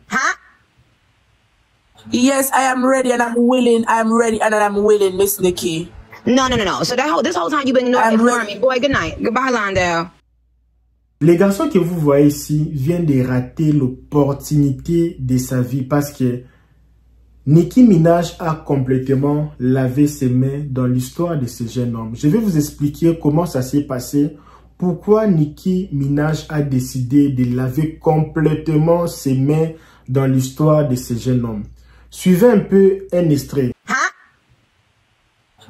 Huh? Yes, I am ready and I'm willing. I'm ready and I'm willing, Miss Nikki. No. So this whole time you've been ignoring me. Boy, good night. Goodbye, Londell. Les garçons que vous voyez ici viennent de rater l'opportunité de sa vie parce que Nicki Minaj a complètement lavé ses mains dans l'histoire de ce jeune homme. Je vais vous expliquer comment ça s'est passé, pourquoi Nicki Minaj a décidé de laver complètement ses mains dans l'histoire de ce jeune homme. Suivez un peu un extrait. Huh?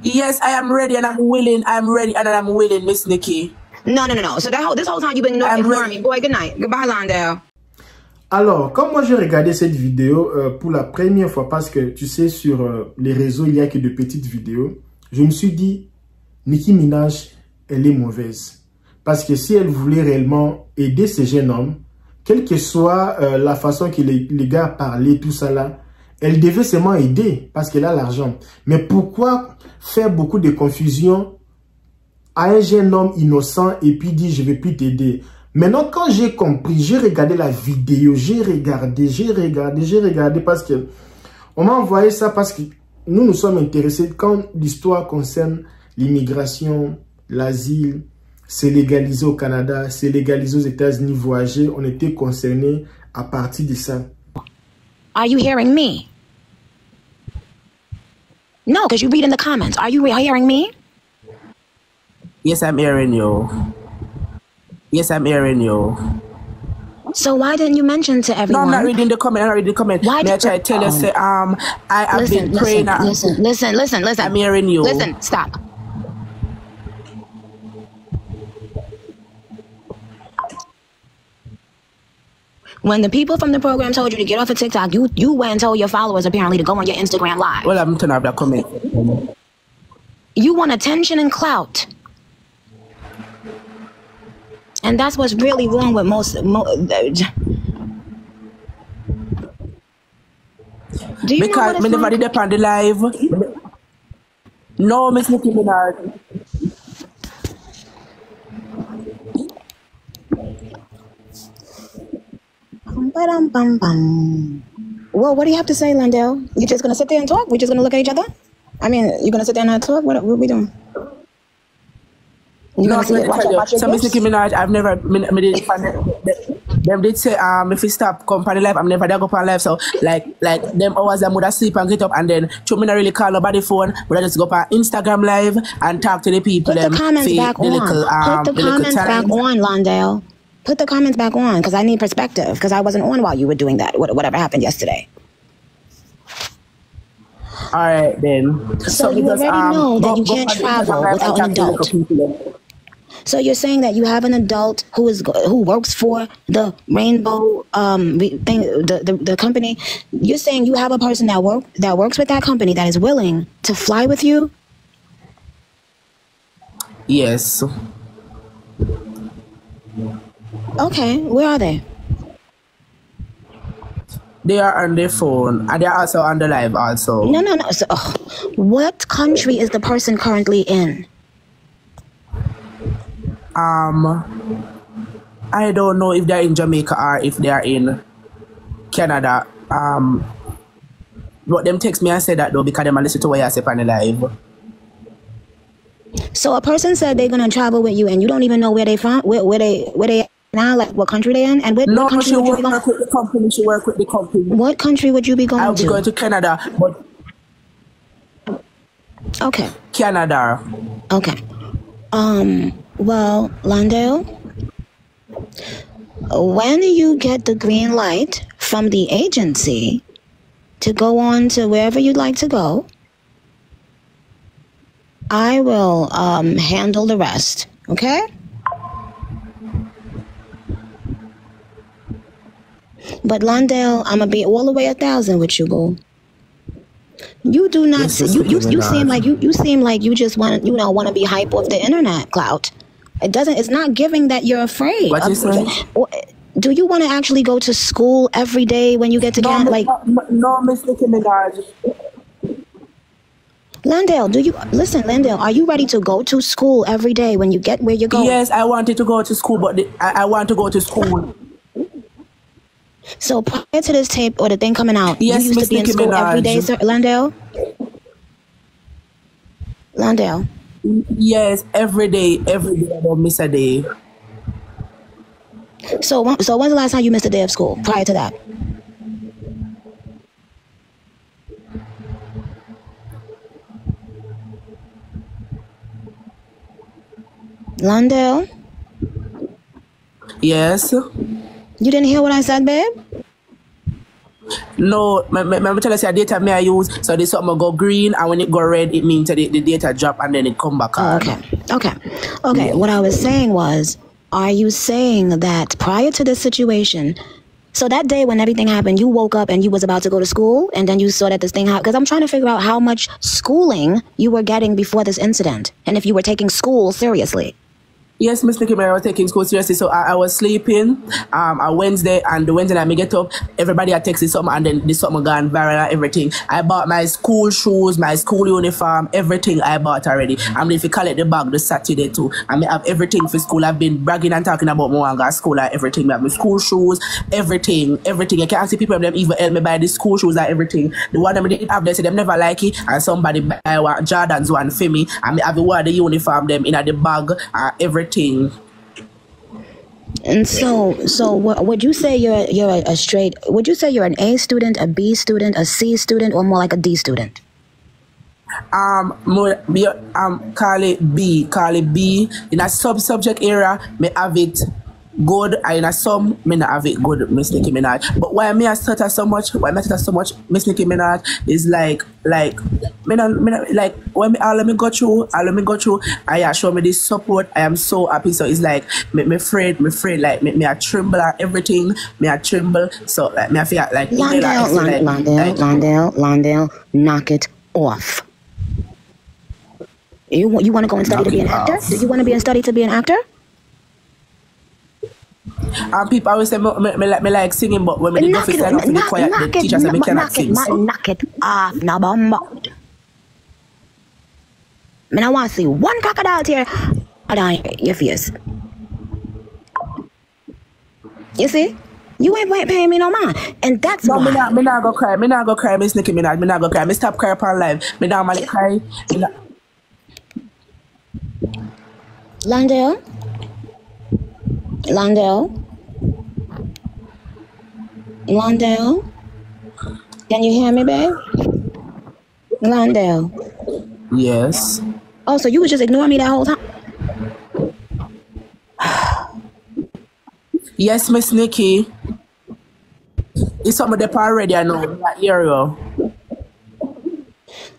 Yes, I am ready and I'm willing. I'm ready and I'm willing, Miss Nikki. No. So this whole time you've been ignoring me. Boy, good night. Goodbye, Londell. Alors, comme moi j'ai regardé cette vidéo pour la première fois, parce que tu sais, sur les réseaux, il n'y a que de petites vidéos, je me suis dit, Nicki Minaj, elle est mauvaise. Parce que si elle voulait réellement aider ce jeune homme, quelle que soit la façon que les gars parlaient, tout ça là, elle devait seulement aider parce qu'elle a l'argent. Mais pourquoi faire beaucoup de confusion à un jeune homme innocent et puis dire je ne vais plus t'aider? Maintenant, quand j'ai compris, j'ai regardé la vidéo, j'ai regardé parce que on m'a envoyé ça parce que nous sommes intéressés quand l'histoire concerne l'immigration, l'asile, c'est légalisé au Canada, c'est légalisé aux États-Unis, voyager, on était concernés à partir de ça. Are you hearing me? No, because you read in the comments. Are you hearing me? Yes, I'm hearing you. Yes, I'm hearing you. So why didn't you mention to everyone? No, I'm not reading the comment. I'm not reading the comment. Why May I try to tell you, say, I have been praying. Listen. I'm hearing you. Listen, stop. When the people from the program told you to get off of TikTok, you went and told your followers apparently to go on your Instagram live. Well, I'm turning off that comment. You want attention and clout. And that's what's really wrong with most do you because know never did on the live. No, Miss Nicki Minaj. Well, what do you have to say, Londell? You just gonna sit there and talk? We're just gonna look at each other? I mean, you're gonna sit there and not talk? What are we doing? No, watch so Miss Nicki Minaj, I've never them did say if we stop company life, I'm never there go on live. So like them hours I would have sleep and get up and then to me not really call nobody phone, but I just go on Instagram live and talk to the people. Put the comments back on. Put the comments back on, Londell. Put the comments back on because I need perspective because I wasn't on while you were doing that. Whatever happened yesterday. All right then. So you already know that you can't travel without an adult. So you're saying that you have an adult who works for the Rainbow thing, the company. You're saying you have a person that works with that company that is willing to fly with you? Yes. Okay, where are they? They are on their phone and they're also on the live also. No. So, what country is the person currently in? I don't know if they're in Jamaica or if they're in Canada. But them text me and say that though because them listen to what I say on the live. So a person said they're gonna travel with you and you don't even know where they from, where they now, like what country they in, and what country she would you be work with the company. She work with the company. What country would you be going to? I'll be going to Canada, but okay. Canada. Okay. Well, Londell, when you get the green light from the agency to go on to wherever you'd like to go, I will handle the rest. Okay? But Londell, I'm gonna be all the way 1,000 with you, boo. You do not. You seem like you seem like you just want to be hype off the internet clout. It doesn't. It's not giving that you're afraid. What you saying? Do you want to actually go to school every day when you get to Canada? No, Miss Nicki Minaj. Londell, Londell, are you ready to go to school every day when you get where you're going? Yes, I wanted to go to school, but I want to go to school. So prior to this tape or the thing coming out, Yes, you used Miss to be in Nicki school every Minaj. day, sir, Landale? Landale. Yes, every day. I don't miss a day. So when's the last time you missed a day of school prior to that? Landale? Yes. You didn't hear what I said, babe? No, me tell you say data me I use, so this something go green, and when it go red, it means that the data drop and then it come back on. Okay. Yeah. What I was saying was, are you saying that prior to this situation, so that day when everything happened, you woke up and you was about to go to school, and then you saw that this thing happened? Because I'm trying to figure out how much schooling you were getting before this incident, and if you were taking school seriously. Yes, Miss Nicki Minaj, I was taking school seriously. So I was sleeping on Wednesday, and the Wednesday night I get up, everybody had texted something, and then this something gone viral and everything. I bought my school shoes, my school uniform, everything I bought already. I'm going to collect the bag this Saturday too. I may have everything for school. I've been bragging and talking about more and school and everything. I have my school shoes, everything. I can't see people them even help me buy the school shoes and everything. The one that I didn't have, they say them never like it, and somebody buy Jordan's one for me. I may have the uniform them in the bag, everything. And so would you say you're a straight? Would you say you're an A student, a B student, a C student, or more like a D student? Call it B. In a subject area, me have it good, and in a some me not have it good, Miss Nicki Minaj. But why me I stutter so much? Miss Nicki Minaj is like me not like when let me go through, I show me this support. I am so happy. So it's like me afraid, like me I tremble at everything. Me I tremble. So like me I feel like Landale, knock it off. You want to go and study to be an actor? Do you want to be and study to be an actor? People always say me like singing, but when me go for stand up in the choir, the teacher say me cannot sing. Knock it off, now bomb. I want to see one crocodile here. Hold on, your face. You see? You ain't paying me no mind, and that's why. Me not go cry. Me not go cry, Miss Nicki Minaj. Me not go cry. Me stop crying upon live. Me normally cry. Landale, can you hear me, babe? Landale. Yes. Oh, so you was just ignoring me that whole time? Yes, Miss Nicki. It's something that already I know. I hear you.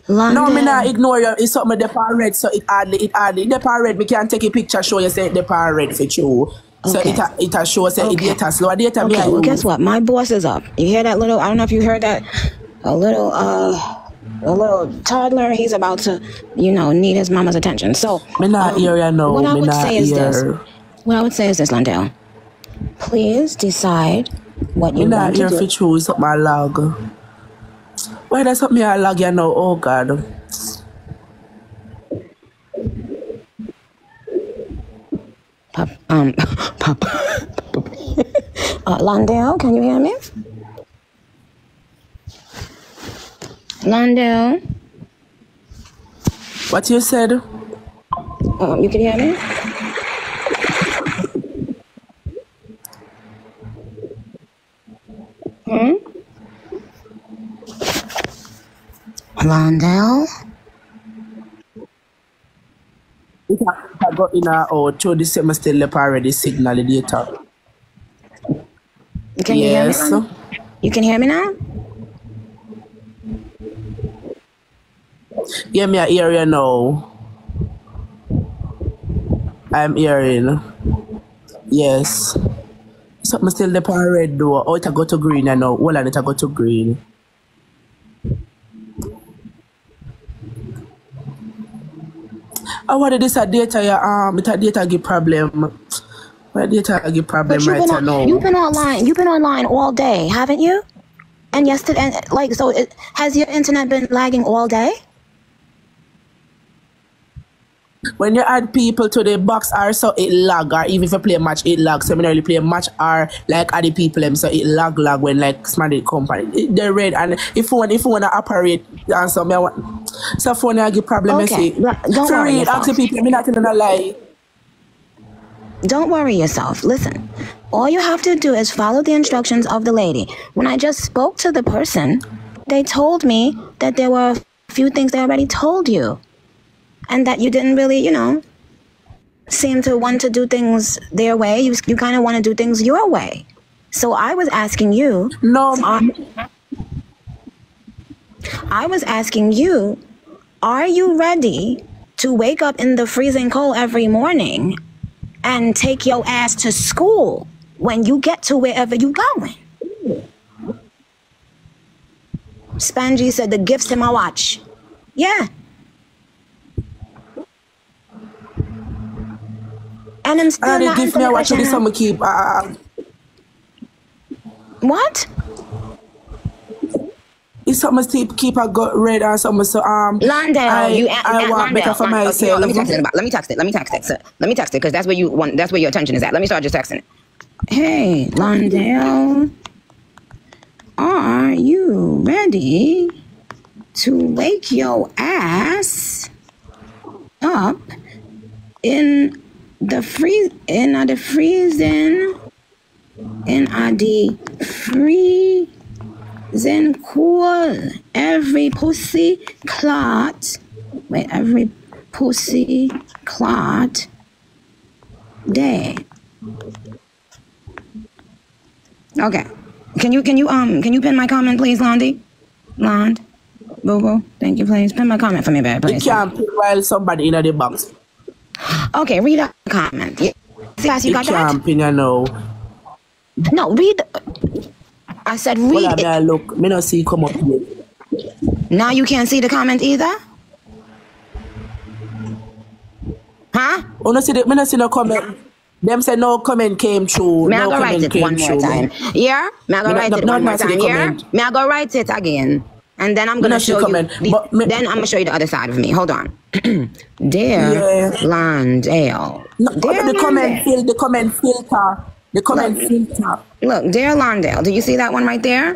No, me not ignore you. It's something that already, so it hardly. The already, we can't take a picture, show you say the already for you. So it shows say it data slow. Data me. Well, guess what? My boss is up. You hear that little? I don't know if you heard that. A little toddler. He's about to, need his mama's attention. So me not hear you now. What I would say is this, Landale. Please decide what you want to do. Me choose my log. Why does me a log you know? Oh God. Landale, can you hear me? Landale. What you said? You can hear me? Landale? If I go in or through the same still already signal the data. Can you hear me now? You can hear me now? Yeah, me I hear you now. I'm hearing. Yes. Something still the red though. Oh, it go to green now. Hold on, it go to green. What this a data it a data give problem. My data give problem right now. You've been online all day, haven't you? And yesterday, has your internet been lagging all day? When you add people to the box or so it lag, or even if you play a match it lag. So I really play a match or like add the people them, so it lag when like somebody company. They're red, and if you wanna operate and so me want so phone I get problem. Okay, don't worry yourself. Ask people, me not telling a lie. Don't worry yourself. Listen, all you have to do is follow the instructions of the lady. When I just spoke to the person, they told me that there were a few things they already told you. And that you didn't really, you know, seem to want to do things their way. You kind of want to do things your way. So I was asking you. No. I was asking you, are you ready to wake up in the freezing cold every morning and take your ass to school when you get to wherever you going? Spangy said the gifts in my watch. Yeah. And I'm still not give me a watch this summer keep. What? If someone keep a gut red or something, so Londale, I want better for myself. Let me text it. Let me text it because that's where you want. That's where your attention is at. Let me start just texting it. Hey, Londale, are you ready to wake your ass up in the freezing cool every pussy clot day. Okay. Can you pin my comment, please, Lond? Boo-boo, thank you, please. Pin my comment for me, babe, please. You can't pin while somebody in the box. Okay, read a comment. Yeah. See, you got that? Can't pin, you know. No, read. I said read it. Look, me not see come up here. Now you can't see the comment either? Huh? Oh, me not see no comment. Them say no comment came through. May I go write it one more time? Yeah? May I go write it one more time? Yeah? May I go write it again? And then I'm gonna show you. Then I'm gonna show you the other side of me. Hold on. Dear Londale. The comment filter. The comment filter. Look, Dear Londale. Do you see that one right there?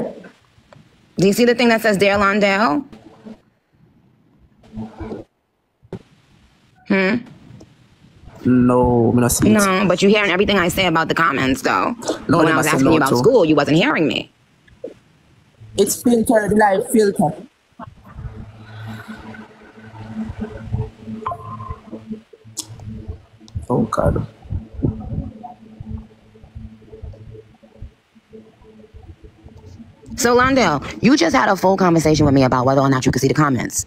Do you see the thing that says Dear Londale? No, I'm not seeing it. No, but you're hearing everything I say about the comments, though. No, when I was asking you about school, you wasn't hearing me. It's filtered, live filter. Oh, God. So, Londale, you just had a full conversation with me about whether or not you could see the comments.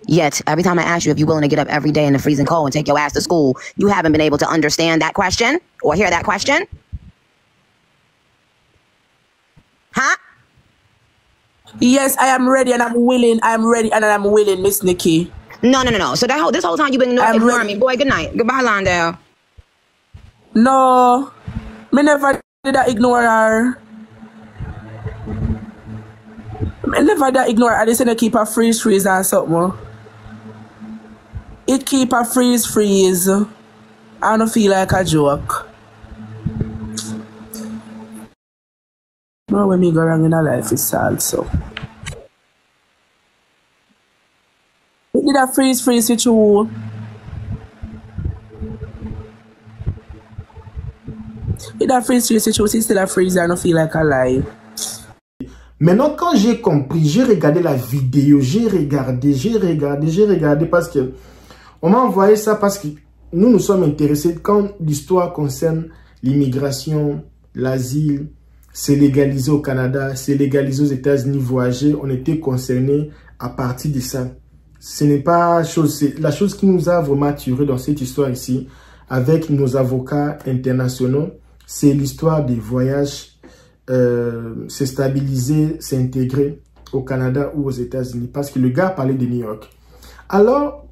Yet, every time I ask you if you're willing to get up every day in the freezing cold and take your ass to school, you haven't been able to understand that question or hear that question? Huh? Yes, I am ready and I'm willing. I'm ready and I'm willing, Miss Nikki. No. So this whole time you've been ignoring me. Boy, good night. Goodbye, Londale. No. Me never did I ignore her. I never did ignore her. I just said to keep her freeze or something. It keep her freeze. I don't feel like a joke. No, when me go wrong in a life, it's sad, so. It did a freeze with you. It did a freeze with you, it's still a freeze, I don't feel like a lie. Maintenant, quand j'ai compris, j'ai regardé la vidéo, j'ai regardé parce que on m'a envoyé ça parce que nous sommes intéressés quand l'histoire concerne l'immigration, l'asile. C'est légalisé au Canada, c'est légalisé aux États-Unis, voyager. On était concernés à partir de ça. Ce n'est pas la chose qui nous a vraiment attiré dans cette histoire ici, avec nos avocats internationaux, c'est l'histoire des voyages, se stabiliser, s'intégrer au Canada ou aux États-Unis, parce que le gars parlait de New York. Alors,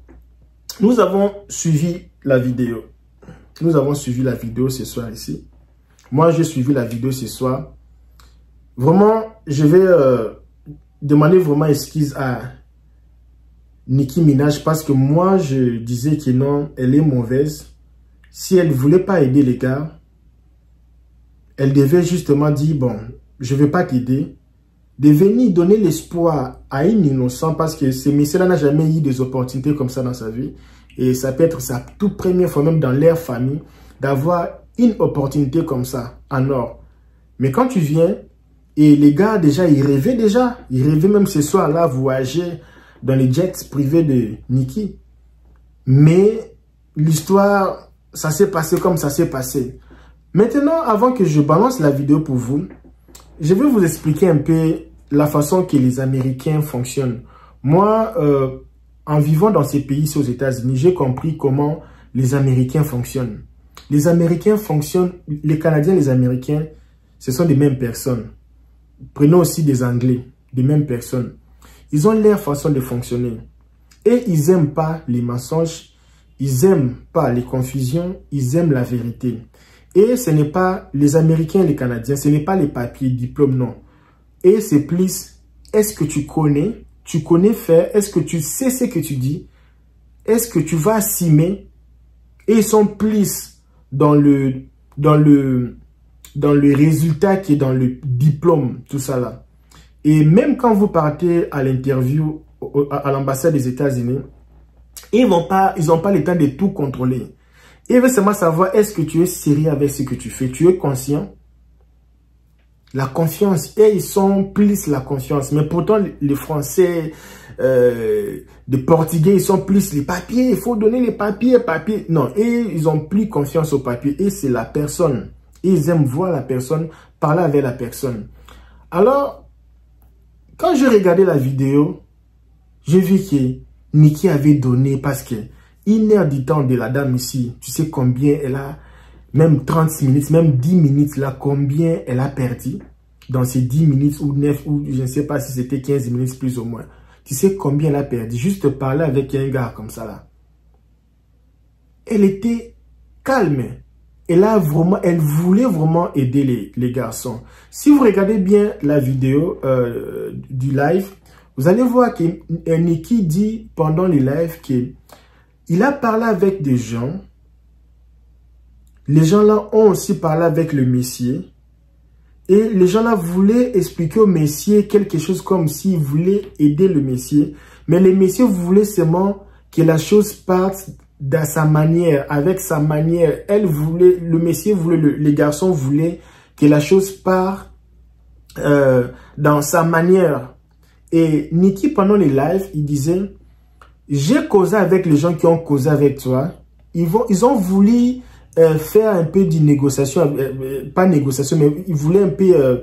nous avons suivi la vidéo. Nous avons suivi la vidéo ce soir ici. Moi, j'ai suivi la vidéo ce soir. Vraiment, je vais demander vraiment excuse à Nicki Minaj, parce que moi, je disais que non, elle est mauvaise. Si elle ne voulait pas aider les gars, elle devait justement dire, bon, je ne vais pas t'aider. De venir donner l'espoir à un innocent, parce que ce monsieur-là n'a jamais eu des opportunités comme ça dans sa vie. Et ça peut être sa toute première fois, même dans leur famille, d'avoir une opportunité comme ça, en or. Mais quand tu viens, et les gars, déjà, ils rêvaient même ce soir-là, voyager dans les jets privés de Nicki. Mais l'histoire, ça s'est passé comme ça s'est passé. Maintenant, avant que je balance la vidéo pour vous, je vais vous expliquer un peu la façon que les Américains fonctionnent. Moi, en vivant dans ces pays, aux États-Unis, j'ai compris comment les Américains fonctionnent. Les Américains fonctionnent, les Canadiens, les Américains, ce sont des mêmes personnes. Prenons aussi des Anglais, des mêmes personnes. Ils ont leur façon de fonctionner. Et ils n'aiment pas les mensonges, ils n'aiment pas les confusions, ils aiment la vérité. Et ce n'est pas les Américains et les Canadiens, ce n'est pas les papiers, diplômes, non. Et c'est plus, est-ce que tu connais faire, est-ce que tu sais ce que tu dis, est-ce que tu vas assumer. Et ils sont plus dans le résultat qui est dans le diplôme, tout ça là. Et même quand vous partez à l'interview à l'ambassade des États-Unis, ils n'ont pas le temps de tout contrôler. Ils veulent seulement savoir, est-ce que tu es sérieux avec ce que tu fais? Tu es conscient? La confiance. Et ils sont plus la confiance. Mais pourtant, les Français, les Portugais, ils sont plus les papiers. Il faut donner les papiers. Non, et ils ont plus confiance aux papiers. Et c'est la personne. Et ils aiment voir la personne, parler avec la personne. Alors, quand je regardais la vidéo, j'ai vu que Nicki avait donné, parce que 1 heure du temps de la dame ici, tu sais combien elle a, même 30 minutes, même 10 minutes là, combien elle a perdu dans ces 10 minutes ou 9, ou je ne sais pas si c'était 15 minutes plus ou moins. Tu sais combien elle a perdu, juste parler avec un gars comme ça là. Elle était calme. Elle voulait vraiment aider les garçons. Si vous regardez bien la vidéo du live, vous allez voir que Nicki dit pendant le live qu'il a parlé avec des gens. Les gens là ont aussi parlé avec le messier. Et les gens là voulaient expliquer au messier quelque chose comme s'ils voulaient aider le messier. Mais le messier voulait seulement que la chose parte dans sa manière, avec sa manière. Le messier voulait, les garçons voulaient que la chose parte dans sa manière. Et Nicki, pendant les lives, il disait, j'ai causé avec les gens qui ont causé avec toi. Ils ont voulu faire un peu de négociation, pas négociation, mais ils voulaient un peu,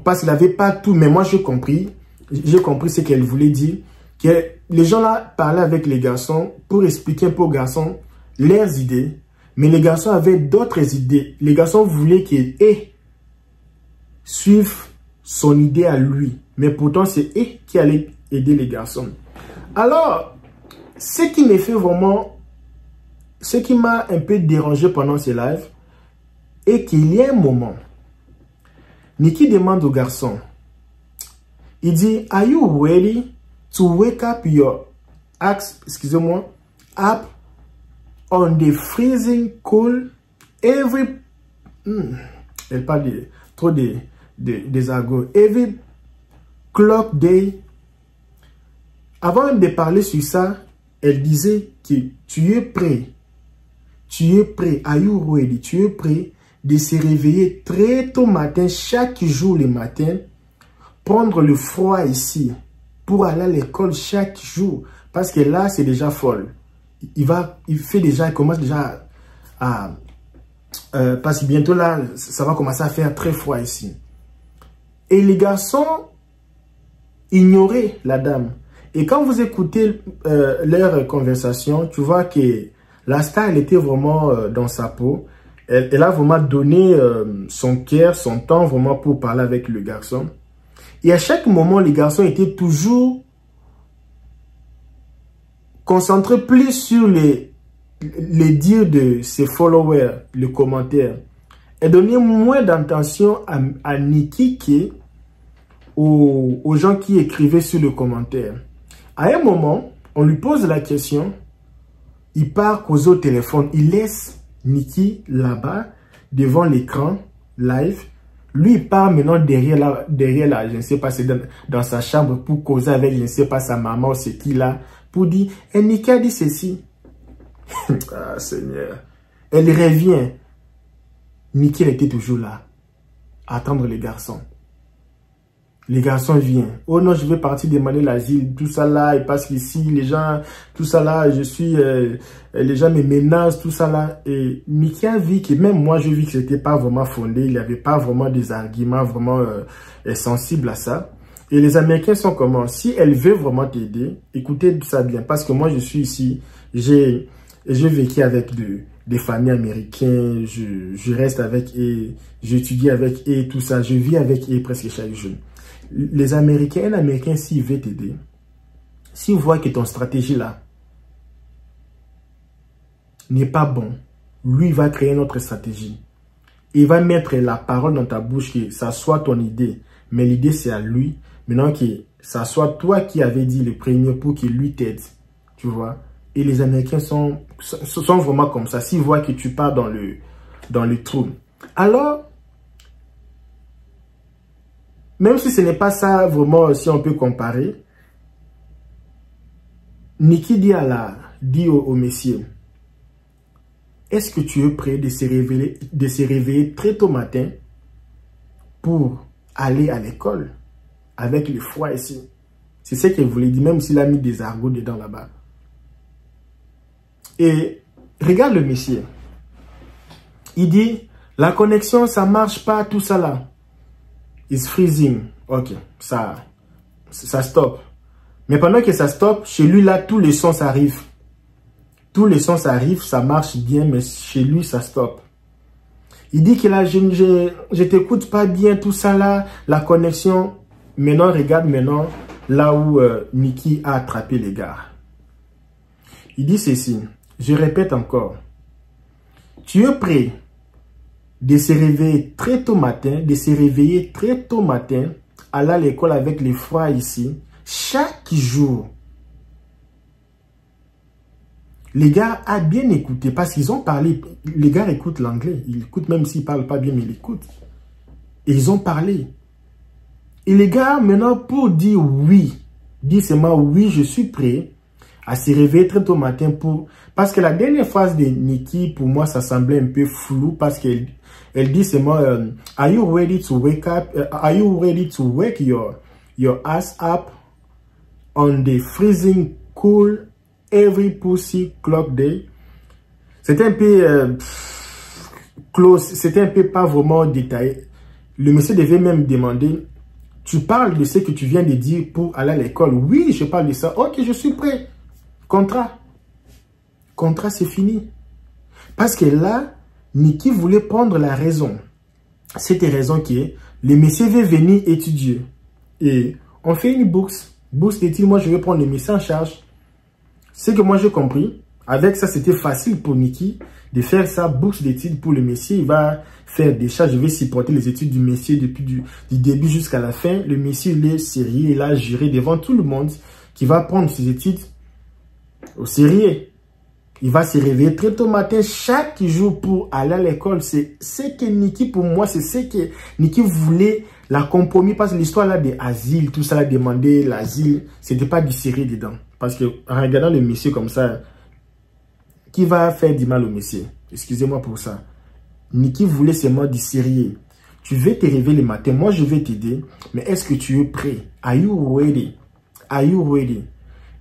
parce qu'il n'avait pas tout, mais moi j'ai compris ce qu'elle voulait dire, que les gens là parlaient avec les garçons pour expliquer un peu aux garçons leurs idées, mais les garçons avaient d'autres idées. Les garçons voulaient qu'ils suivent son idée à lui, mais pourtant c'est eux qui allaient aider les garçons. Alors, ce qui me fait vraiment, ce qui m'a un peu dérangé pendant ce live, est qu'il y a un moment, Nicki demande au garçon, il dit, are you ready to wake up your axe, excusez-moi, up on the freezing cold every, elle parle trop des argots, every clock day. Avant de parler sur ça, elle disait que tu es prêt, are you ready, tu es prêt de se réveiller très tôt matin, chaque jour le matin, prendre le froid ici, pour aller à l'école chaque jour, parce que là, c'est déjà folle. Il commence déjà à, parce que bientôt là, ça va commencer à faire très froid ici. Et les garçons ignoraient la dame. Et quand vous écoutez leur conversation, tu vois que la star, elle était vraiment dans sa peau. Elle a vraiment donné son cœur, son temps vraiment pour parler avec le garçon. Et à chaque moment, les garçons étaient toujours concentrés plus sur les dires de ses followers, les commentaires. Elle donnait moins d'attention à Nicki qu'aux gens qui écrivaient sur le commentaire. À un moment, on lui pose la question, il part causer au téléphone, il laisse Nikki là-bas, devant l'écran, live. Lui, il part maintenant derrière la, je ne sais pas, c'est dans sa chambre pour causer avec, je ne sais pas, sa maman ou c'est qui là, pour dire, et Nikki a dit ceci. Ah, Seigneur. Elle revient. Nikki était toujours là, à attendre les garçons. Les garçons viennent. Oh non, je vais partir demander l'asile. Tout ça là, et parce qu'ici, les gens, tout ça là, les gens me menacent, tout ça là. Et Nikki a vu que même moi, je vis que c'était pas vraiment fondé. Il n'y avait pas vraiment des arguments vraiment sensibles à ça. Et les Américains sont comment? Si elle veut vraiment t'aider, écoutez ça bien. Parce que moi, je suis ici, j'ai vécu avec des familles américaines. Je reste avec eux, j'étudie avec eux, tout ça. Je vis avec eux presque chaque jour. Les Américains, un Américain, s'il veut t'aider, s'il voit que ton stratégie là n'est pas bon, lui va créer une autre stratégie. Il va mettre la parole dans ta bouche que ça soit ton idée, mais l'idée c'est à lui. Maintenant que ça soit toi qui avais dit le premier pour qu'il lui t'aide, tu vois. Et les Américains sont vraiment comme ça. S'ils voient que tu pars dans le trou. Alors, même si ce n'est pas ça vraiment, si on peut comparer, Nikki dit au messieurs, est-ce que tu es prêt de se réveiller très tôt matin pour aller à l'école avec le froid ici? C'est ce qu'elle voulait dire, même s'il a mis des argots dedans là-bas. Et regarde le monsieur. Il dit, la connexion, ça marche pas, tout ça là. It's freezing. Ok, ça stoppe. Mais pendant que ça stoppe, chez lui là, tous les sons arrivent. Tous les sons arrivent, ça marche bien, mais chez lui, ça stoppe. Il dit que là, je t'écoute pas bien, tout ça là, la connexion. Maintenant, regarde maintenant, là où Nikki a attrapé les gars. Il dit ceci, je répète encore. Tu es prêt de se réveiller très tôt matin, aller à l'école avec les froids ici, chaque jour. Les gars ont bien écouté parce qu'ils ont parlé. Les gars écoutent l'anglais. Ils écoutent même s'ils ne parlent pas bien, mais ils écoutent. Et ils ont parlé. Et les gars, maintenant, pour dire oui, dire seulement oui, je suis prêt à se réveiller très tôt matin pour... Parce que la dernière phrase de Nikki, pour moi, ça semblait un peu flou parce qu'elle dit seulement, are you ready to wake up? Are you ready to wake your ass up on the freezing cool every pussy clock day? C'était un peu close, c'était un peu pas vraiment détaillé. Le monsieur devait même demander, tu parles de ce que tu viens de dire pour aller à l'école? Oui, je parle de ça. Ok, je suis prêt. Contrat. Contrat, c'est fini. Parce que là, Nikki voulait prendre la raison. C'était raison que le monsieur veut venir étudier. Et on fait une bourse. Bourse d'études, moi je vais prendre le monsieur en charge. Ce que moi j'ai compris, avec ça c'était facile pour Nikki de faire sa bourse d'études pour le monsieur. Il va faire des charges, je vais supporter les études du monsieur depuis du début jusqu'à la fin. Le monsieur il est sérieux, il a juré devant tout le monde qu'il va prendre ses études au sérieux. Il va se réveiller très tôt matin chaque jour pour aller à l'école. C'est ce que Nikki, pour moi, c'est ce que Nikki voulait, la compromis. Parce que l'histoire là des asiles, tout ça, demander l'asile, c'était pas du sérieux dedans. Parce que en regardant le monsieur comme ça, qui va faire du mal au monsieur? Excusez-moi pour ça. Nikki voulait seulement du sérieux. Tu veux te réveiller le matin, moi je vais t'aider, mais est-ce que tu es prêt? Are you ready? Are you ready?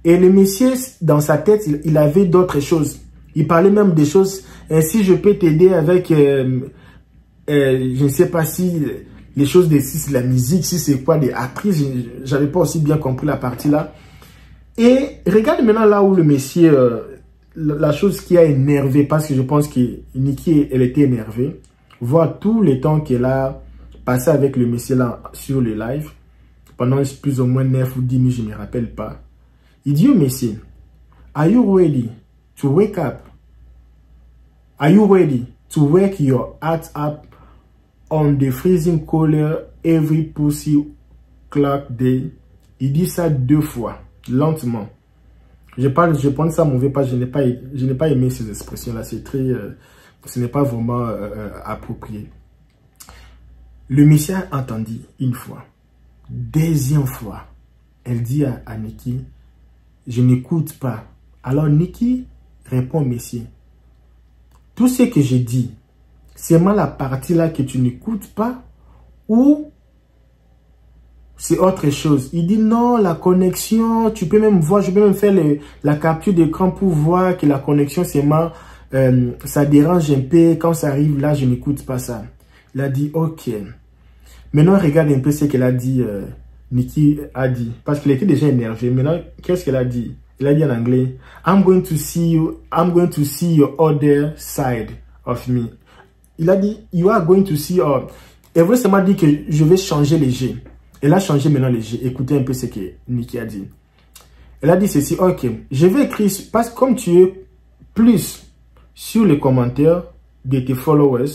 Et le monsieur, dans sa tête, il avait d'autres choses. Il parlait même des choses. Ainsi, je peux t'aider avec, je ne sais pas si les choses de si c'est la musique, si c'est quoi, des actrices. J'avais pas aussi bien compris la partie là. Et regarde maintenant là où le monsieur, la chose qui a énervé, parce que je pense que Nikki, elle était énervée. Voir tout le temps qu'elle a passé avec le monsieur là sur le live, pendant plus ou moins 9 ou 10 minutes, je ne me rappelle pas. Il dit au monsieur, are you ready to wake up? Are you ready to wake your heart up on the freezing cold every pussy clock day? Il dit ça 2 fois. lentement. Je prends ça mauvais pas, je n'ai pas aimé ces expressions-là. C'est très, ce n'est pas vraiment approprié. Le monsieur a entendu une fois. Deuxième fois, elle dit à Nikki, je n'écoute pas. Alors Nikki répond, monsieur, tout ce que j'ai dit, c'est moi la partie là que tu n'écoutes pas ou c'est autre chose. Il dit non, la connexion, tu peux même voir, je peux même faire la capture d'écran pour voir que la connexion c'est moi, ça dérange un peu, quand ça arrive là, je n'écoute pas ça. Il a dit ok. Maintenant, regarde un peu ce qu'elle a dit, Nikki a dit, parce qu'il était déjà énervé. Maintenant, qu'est-ce qu'elle a dit? Il a dit en anglais, I'm going to see your other side of me. Il a dit, you are going to see, elle voulait seulement dire que je vais changer les G. Elle a changé maintenant les G. Écoutez un peu ce que Nikki a dit. Elle a dit ceci, ok, je vais écrire, parce que comme tu es plus sur les commentaires de tes followers,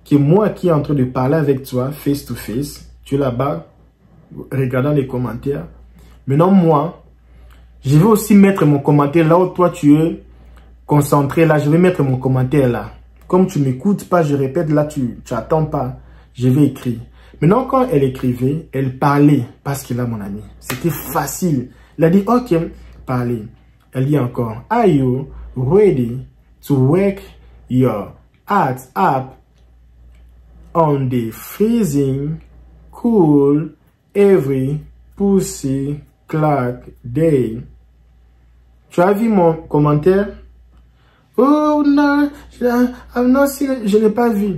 que moi qui est en train de parler avec toi, face to face, tu es là-bas, regardant les commentaires. Maintenant, moi, je vais aussi mettre mon commentaire là où toi tu es concentré là. Je vais mettre mon commentaire là. Comme tu m'écoutes pas, je répète là, tu attends pas. Je vais écrire. Maintenant, quand elle écrivait, elle parlait parce qu'elle a mon ami. C'était facile. Elle a dit, ok, parlez. Elle dit encore, are you ready to wake your heart up on the freezing, cool, every pussy clack day? Tu as vu mon commentaire? Oh non, je n'ai pas vu.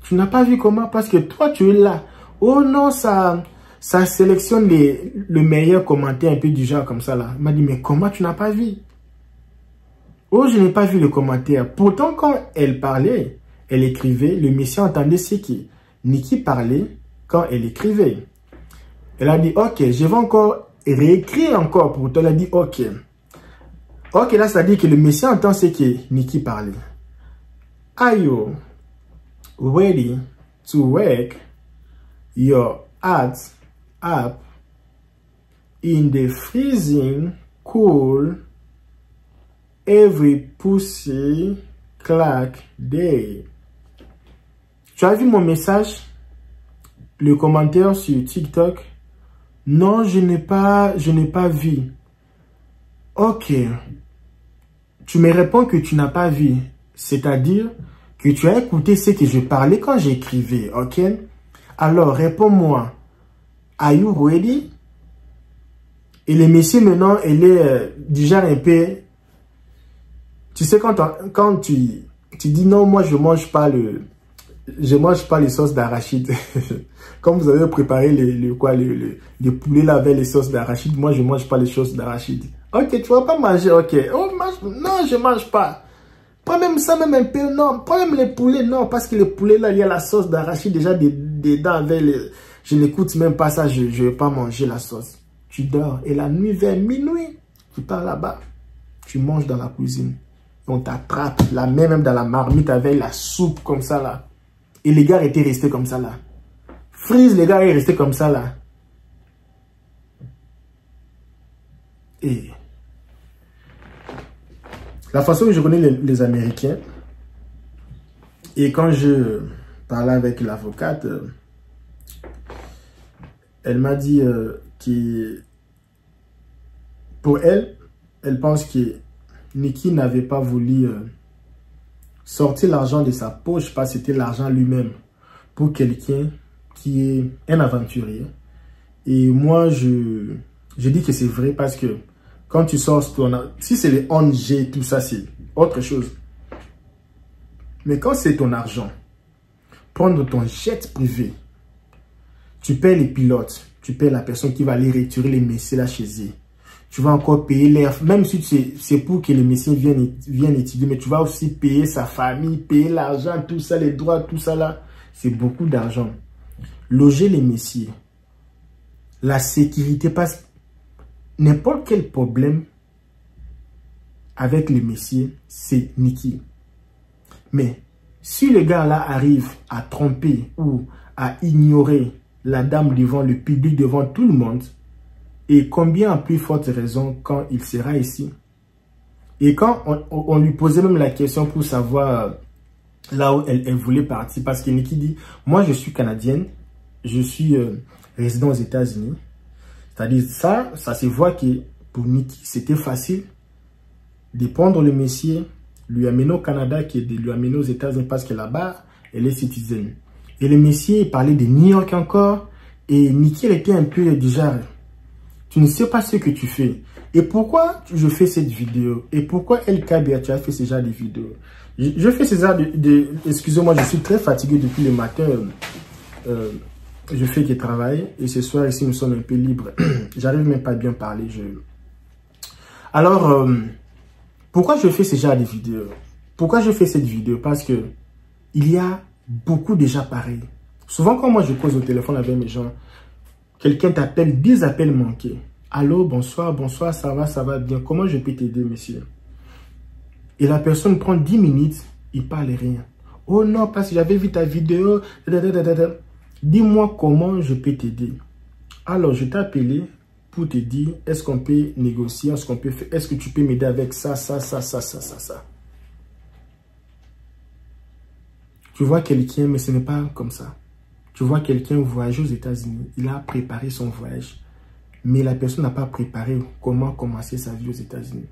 Tu n'as pas vu comment? Parce que toi, tu es là. Oh non, ça sélectionne le meilleur commentaire un peu du genre comme ça là. Il m'a dit, mais comment tu n'as pas vu? Oh, je n'ai pas vu le commentaire. Pourtant, quand elle parlait, elle écrivait, le monsieur entendait ce que Nikki parlait quand elle écrivait. Elle a dit, ok, je vais encore réécrire encore pour toi. Elle a dit, ok. Ok, là, ça veut dire que le monsieur entend ce que Nikki parlait. Are you ready to wake your heart up in the freezing, cool, every pussy clack day? Tu as vu mon message? Le commentaire sur TikTok? Non, je n'ai pas vu. Ok. Tu me réponds que tu n'as pas vu. C'est-à-dire que tu as écouté ce que je parlais quand j'écrivais, ok? Alors, réponds-moi. Are you ready? Et le monsieur, maintenant, il est du genre un peu... Tu sais, quand tu dis non, moi, je mange pas les sauces d'arachide. Comme vous avez préparé le poulet là avec les sauces d'arachide, moi, je mange pas les sauces d'arachide. Ok, tu vas pas manger, ok. Oh, non, je mange pas. Pas même ça, même un peu, non. Pas même les poulets, non. Parce que les poulets là, il y a la sauce d'arachide déjà dedans avec les... Je n'écoute même pas ça, je vais pas manger la sauce. Tu dors. Et la nuit, vers minuit, tu pars là-bas. Tu manges dans la cuisine. On t'attrape, la main même dans la marmite avec la soupe comme ça là. Et les gars étaient restés comme ça là. Freeze, les gars est resté comme ça là. Et la façon que je connais les Américains, et quand je parlais avec l'avocate, elle m'a dit que pour elle, elle pense que Nikki n'avait pas voulu sortir l'argent de sa poche parce que c'était l'argent lui-même pour quelqu'un qui est un aventurier. Et moi, je dis que c'est vrai parce que quand tu sors ton argent, si c'est les ONG, tout ça, c'est autre chose. Mais quand c'est ton argent, prendre ton jet privé, tu paies les pilotes, tu paies la personne qui va aller retirer les messieurs là chez eux. Tu vas encore payer l'air, même si c'est pour que les messieurs viennent étudier, mais tu vas aussi payer sa famille, payer l'argent, tout ça, les droits, tout ça là. C'est beaucoup d'argent. Loger les messieurs, la sécurité, parce n'importe quel problème avec les messieurs, c'est Nikki. Mais si le gars là arrive à tromper ou à ignorer la dame devant le public, devant tout le monde, Et combien en plus forte raison quand il sera ici. Et quand on lui posait même la question pour savoir là où elle voulait partir. Parce que Nikki dit, moi je suis canadienne, je suis résident aux États-Unis. C'est-à-dire ça se voit que pour Nikki, c'était facile de prendre le monsieur, lui amener au Canada, qui est de lui amener aux États-Unis parce que là-bas, elle est citoyenne. Et le monsieur, il parlait de New York encore. Et Nikki, elle était un peu du genre, tu ne sais pas ce que tu fais. Et pourquoi je fais cette vidéo? Et pourquoi El Kabia, tu as fait ce genre de vidéo? Je fais ce genre excusez-moi, je suis très fatigué depuis le matin. Je fais que travail. Et ce soir, ici, nous sommes un peu libres. J'arrive même pas à bien parler. Alors, pourquoi je fais ce genre de vidéo? Pourquoi je fais cette vidéo? Parce que il y a beaucoup de gens pareils. Souvent, quand moi je cause au téléphone avec mes gens, quelqu'un t'appelle, 10 appels manqués. Allô, bonsoir, bonsoir, ça va bien. Comment je peux t'aider, monsieur? Et la personne prend 10 minutes, il parle rien. Oh non, parce que j'avais vu ta vidéo. Dis-moi comment je peux t'aider. Alors, je t'ai appelé pour te dire, est-ce qu'on peut négocier, est-ce qu'on peut faire, est-ce que tu peux m'aider avec ça. Tu vois quelqu'un, mais ce n'est pas comme ça. Tu vois quelqu'un voyager aux États-Unis, il a préparé son voyage, mais la personne n'a pas préparé comment commencer sa vie aux États-Unis.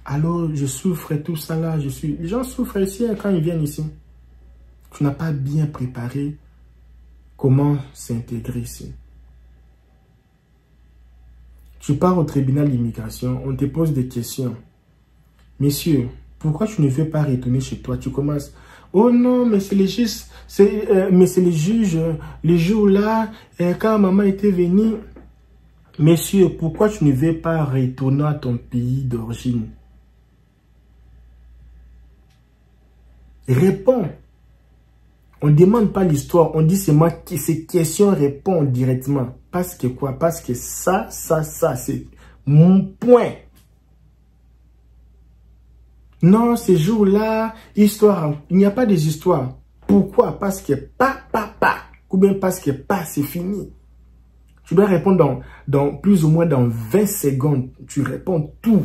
Alors, je souffre et tout ça là, les gens souffrent ici quand ils viennent ici. Tu n'as pas bien préparé comment s'intégrer ici. Tu pars au tribunal d'immigration, on te pose des questions. Monsieur, pourquoi tu ne veux pas retourner chez toi? Tu commences, oh non, mais c'est les juges, mais c'est les juges, les jours-là, quand maman était venue. Monsieur, pourquoi tu ne veux pas retourner à ton pays d'origine? Réponds. On ne demande pas l'histoire, on dit c'est moi qui ces questions répondent directement. Parce que quoi? Parce que ça, c'est mon point. Non, ces jours-là, histoire, il n'y a pas des histoires. Pourquoi? Parce que pas, ou bien parce que pas, c'est fini. Tu dois répondre dans plus ou moins dans 20 secondes. Tu réponds tout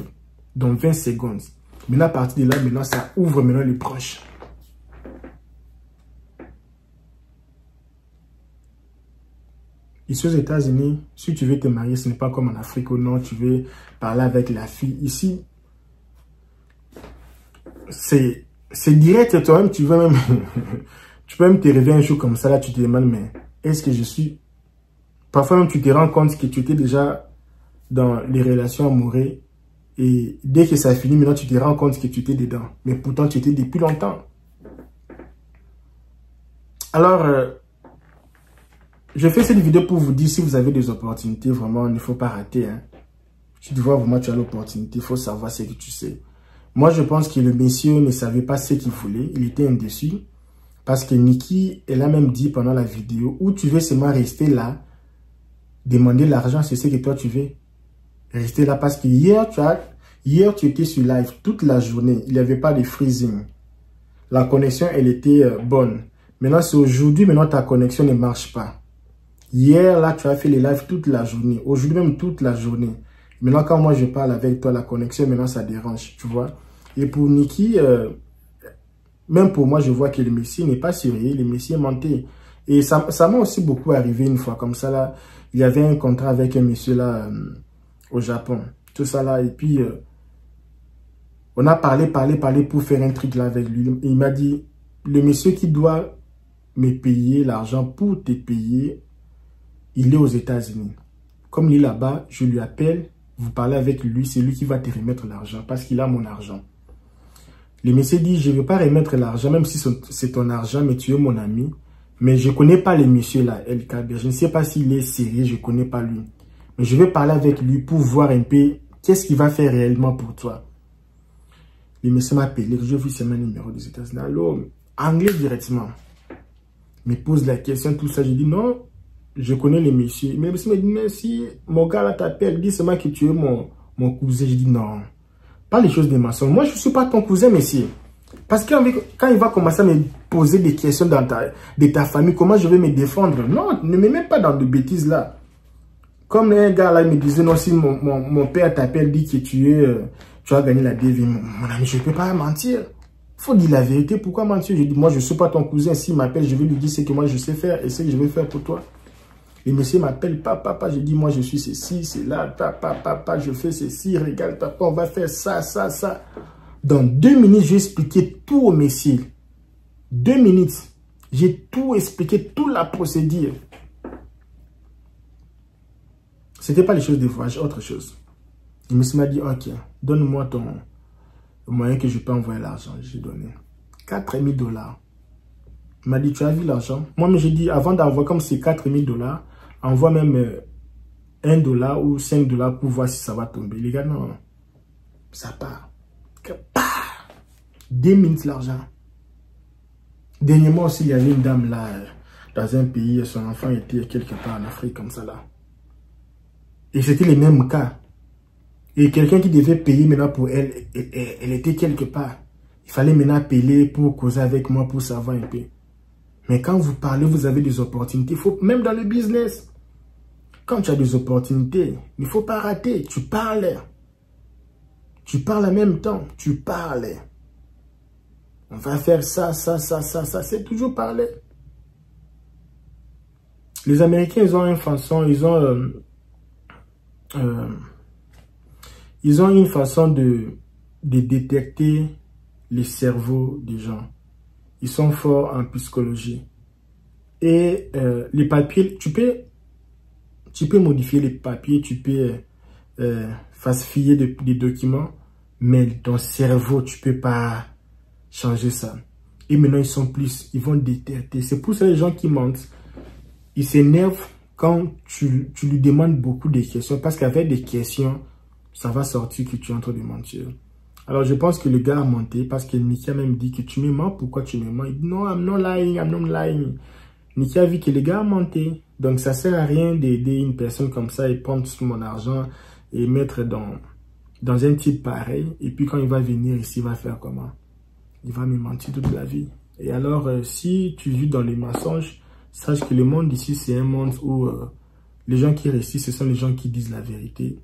dans 20 secondes. Maintenant, à partir de là, maintenant, ça ouvre maintenant les proches. Ici aux États-Unis, si tu veux te marier, ce n'est pas comme en Afrique ou non, tu veux parler avec la fille. Ici, c'est direct, toi-même, tu veux même, tu peux même te réveiller un jour comme ça, là, tu te demandes, mais est-ce que je suis... Parfois même, tu te rends compte que tu étais déjà dans les relations amoureuses et dès que ça finit, maintenant, tu te rends compte que tu étais dedans. Mais pourtant, tu étais depuis longtemps. Alors, je fais cette vidéo pour vous dire, si vous avez des opportunités, vraiment, il ne faut pas rater. Hein. Si tu vois vraiment tu as l'opportunité, il faut savoir ce que tu sais. Moi, je pense que le monsieur ne savait pas ce qu'il voulait. Il était indécis. Parce que Nikki, elle a même dit pendant la vidéo, où tu veux seulement rester là, demander l'argent, c'est ce que toi tu veux. Rester là parce que hier tu étais sur live toute la journée. Il n'y avait pas de freezing. La connexion, elle était bonne. Maintenant, c'est aujourd'hui, maintenant ta connexion ne marche pas. Hier, là, tu as fait les lives toute la journée. Aujourd'hui, même toute la journée. Maintenant, quand moi, je parle avec toi, la connexion, maintenant, ça dérange, tu vois. Et pour Nikki, même pour moi, je vois que le messie n'est pas sérieux. Le messie est menté. Et ça m'a aussi beaucoup arrivé une fois. Comme ça, là, il y avait un contrat avec un monsieur, là, au Japon. Tout ça, là. Et puis, on a parlé pour faire un truc, là, avec lui. Et il m'a dit, le monsieur qui doit me payer l'argent pour te payer, il est aux États-Unis. Comme il est là-bas, je lui appelle, vous parlez avec lui, c'est lui qui va te remettre l'argent parce qu'il a mon argent. Le monsieur dit, je ne veux pas remettre l'argent, même si c'est ton argent, mais tu es mon ami. Mais je ne connais pas le monsieur là, El Kabia. Je ne sais pas s'il est sérieux, je ne connais pas lui. Mais je vais parler avec lui pour voir un peu qu'est-ce qu'il va faire réellement pour toi. Le monsieur m'a appelé, je vu c'est mon numéro des États-Unis. Allô, anglais directement. Il me pose la question, tout ça. Je dis non, je connais le monsieur. Mais le monsieur me dit, mais si mon gars là t'appelle, dis seulement que tu es mon cousin. Je dis non, pas les choses de mensonge. Moi, je ne suis pas ton cousin, monsieur. Parce que quand il va commencer à me poser des questions de ta famille, comment je vais me défendre? Non, ne me mets pas dans de bêtises là. Comme un gars là, il me disait, non, si mon père t'appelle, dit que tu as gagné la DV. Mon ami, je ne peux pas mentir. Il faut dire la vérité. Pourquoi mentir? Je dis, moi, je ne suis pas ton cousin. S'il m'appelle, je vais lui dire ce que moi, je sais faire et ce que je vais faire pour toi. Le monsieur m'appelle, papa, je dis, moi, je suis ceci, c'est là, papa, je fais ceci, regarde, papa, on va faire ça. Dans 2 minutes, j'ai expliqué tout au monsieur. 2 minutes. J'ai tout expliqué, toute la procédure. C'était pas les choses de voyage, autre chose. Le monsieur m'a dit, ok, donne-moi ton moyen que je peux envoyer l'argent. J'ai donné 4 000 $. Il m'a dit, tu as vu l'argent? Moi, j'ai dit, avant d'envoyer comme c'est 4 000 $, envoie même $1 ou 5 $ pour voir si ça va tomber. Les gars, non, ça part. 2 minutes l'argent. Dernièrement aussi, il y avait une dame là, dans un pays, son enfant était quelque part en Afrique comme ça là. Et c'était les mêmes cas. Et quelqu'un qui devait payer maintenant pour elle, elle était quelque part. Il fallait maintenant appeler pour causer avec moi, pour savoir un peu. Mais quand vous parlez, vous avez des opportunités. Il faut, même dans le business, quand tu as des opportunités, il ne faut pas rater. Tu parles. Tu parles en même temps. Tu parles. On va faire ça. C'est toujours parler. Les Américains, ils ont une façon, ils ont une façon de détecter les cerveaux des gens. Ils sont forts en psychologie. Et les papiers, tu peux modifier les papiers, tu peux falsifier des documents, mais ton cerveau, tu peux pas changer ça. Et maintenant, ils vont détecter. C'est pour ça les gens qui mentent, ils s'énervent quand tu lui demandes beaucoup de questions, parce qu'avec des questions, ça va sortir que tu es en train de mentir. Alors, je pense que le gars a menti parce que Nicky a même dit que tu me mens. Pourquoi tu me mens? Il dit non, I'm not lying. Nicky a vu que le gars a menti. Donc, ça sert à rien d'aider une personne comme ça et prendre tout mon argent et mettre dans un type pareil. Et puis, quand il va venir ici, il va faire comment? Il va me mentir toute la vie. Et alors, si tu vis dans les mensonges, sache que le monde ici, c'est un monde où les gens qui restent ici, ce sont les gens qui disent la vérité.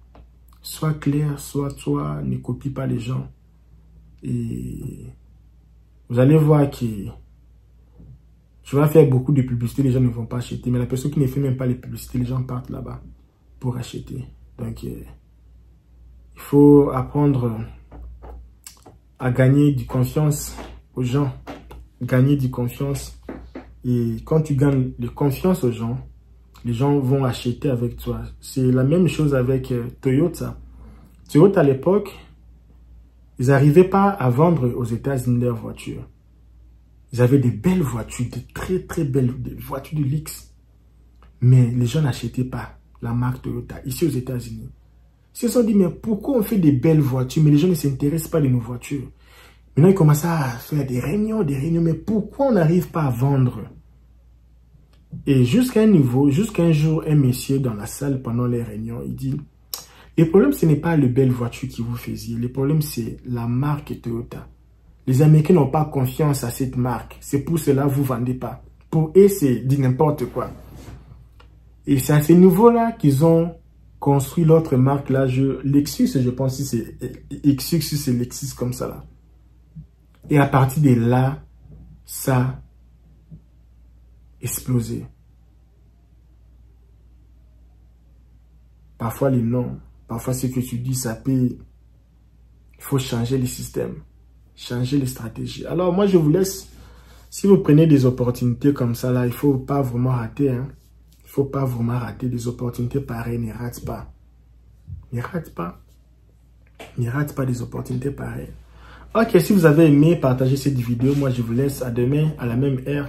Sois clair, sois toi, ne copie pas les gens. Et vous allez voir que tu vas faire beaucoup de publicité, les gens ne vont pas acheter. Mais la personne qui ne fait même pas les publicités, les gens partent là-bas pour acheter. Donc, il faut apprendre à gagner du confiance aux gens. Gagner du confiance. Et quand tu gagnes de confiance aux gens, les gens vont acheter avec toi. C'est la même chose avec Toyota. Toyota à l'époque, ils n'arrivaient pas à vendre aux États-Unis leurs voitures. Ils avaient des belles voitures, de très belles voitures de luxe. Mais les gens n'achetaient pas la marque Toyota ici aux États-Unis. Ils se sont dit, mais pourquoi on fait des belles voitures, mais les gens ne s'intéressent pas de nos voitures? Maintenant, ils commencent à faire des réunions, mais pourquoi on n'arrive pas à vendre? Et jusqu'à un niveau, jusqu'à jour, un monsieur dans la salle pendant les réunions, il dit, le problème, ce n'est pas les belles voitures qui vous faisiez. Le problème, c'est la marque Toyota. Les Américains n'ont pas confiance à cette marque. C'est pour cela que vous ne vendez pas. Pour eux, c'est dit n'importe quoi. Et c'est à ce niveau-là qu'ils ont construit l'autre marque là. Lexus, je pense que c'est Lexus, c'est Lexus comme ça là. Et à partir de là, ça a explosé. Parfois les noms, parfois ce que tu dis, ça peut... Il faut changer les systèmes, changer les stratégies. Alors moi je vous laisse, si vous prenez des opportunités comme ça là, il ne faut pas vraiment rater. Hein. Il ne faut pas vraiment rater des opportunités pareilles, ne rate pas. Ne rate pas. Ne rate pas des opportunités pareilles. Ok, si vous avez aimé partager cette vidéo, moi je vous laisse à demain à la même heure.